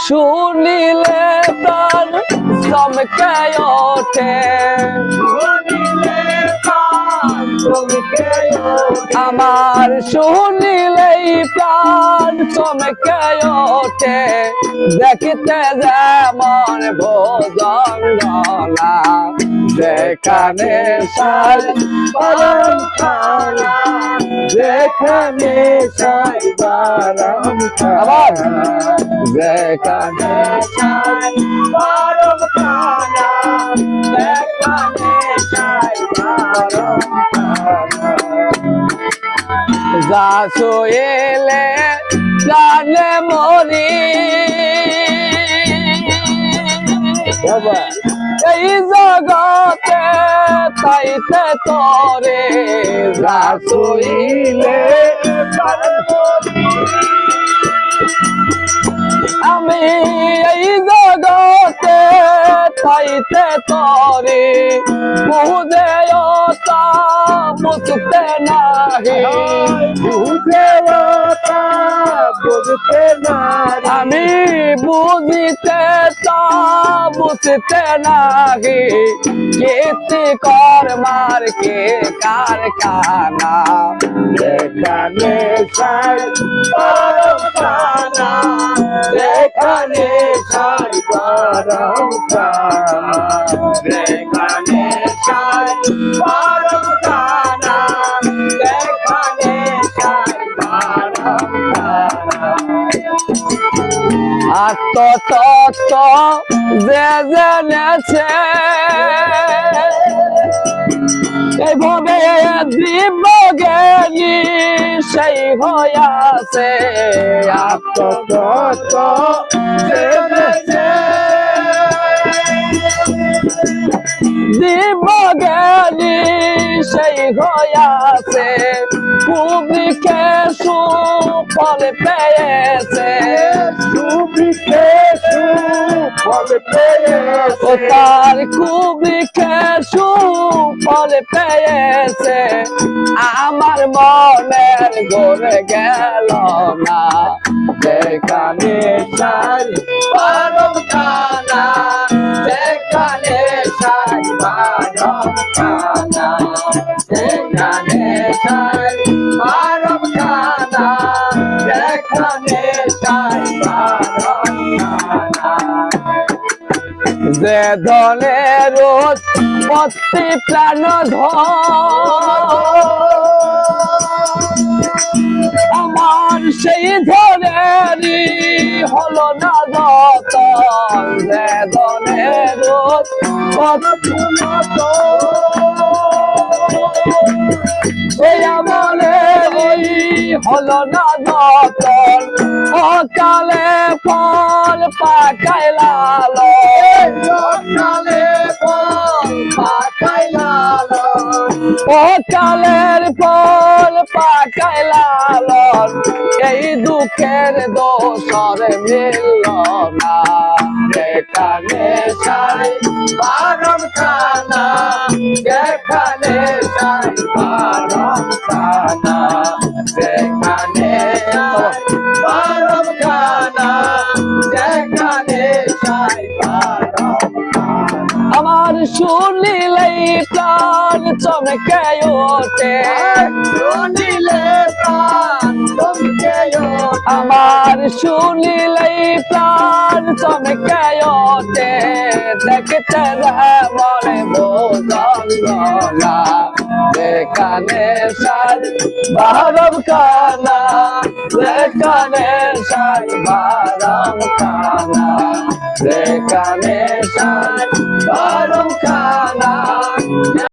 শুনিলে প্রাণ চমকে ওঠে, আমার শুনিলেই প্রাণ চমকে ওঠে, দেখিতে যেমন ভোজঙ্গনা, যেখানে সাই পরম খানা, যেখানে সাই পরম খানা, যেখানে সাই পরম খানা, যেখানে সাই পরম খানা। যা শুইলে প্রাণে মরি, এই জগতে তাইতে তরে, যা শুইলে আমি এই জগতে তাইতে তরে, বুঝে ওটা বুঝতে নাহি, বুঝে ওটা বুঝতে নাহি, আমি বুঝিতে তা বুঝতে নাহি, কীর্তি কর্মার কে কারখানা, যেখানে সাই পরম খানা, যেখানে সাই পরম খানা, যেখানে সাই পরম খানা, যেখানে সাই পরম খানা। আত্মতত্ত্ব যে জেনেছে, এইভাবে দিব্য জ্ঞানী সেই হইয়াছে, আত্মতত্ত্ব জেনেছে, দিব্য জ্ঞানী সেই হইয়াছে, কুবিকে সুফল পেয়েছে, কুবিকে সুফল পেয়েছে, তার কুবিকে সুফল পেয়েছে, আমার মনের গড়ে গেল না, যেখানে সাই পরম খানা, যেখানে সাই পরম খানা, যেখানে সাই পরম খানা, যেখানে সাই পরম খানা। যে ধনের উৎপত্তি প্রাণ আমার সেই ধরেরই হলো না যতন, যে ধনের উৎপত্তি আমলেরই হলো না যতন, অকালে ফল পাকাইলাল, অকালে ফল পাকাইলাল, অকালের ফল পাকাইলাল, এই দুঃখের দোষর মিলল না, যেখানে সাই পরম খানা, যেখানে সাই পরম খানা, যেখানে সাই পরম খানা, যেখানে সাই পরম খানা। আমার শুনিলেই প্রাণ চমকে ওঠে, শুনিলে প্রাণ চমকে ওঠে, আমার শুনিলেই প্রাণ চমকে ওঠে, দেখতে মনে ভোজঙ্গনা, যেখানে সাই পরম খানা, যেখানে সাই পরম খানা, যেখানে সাই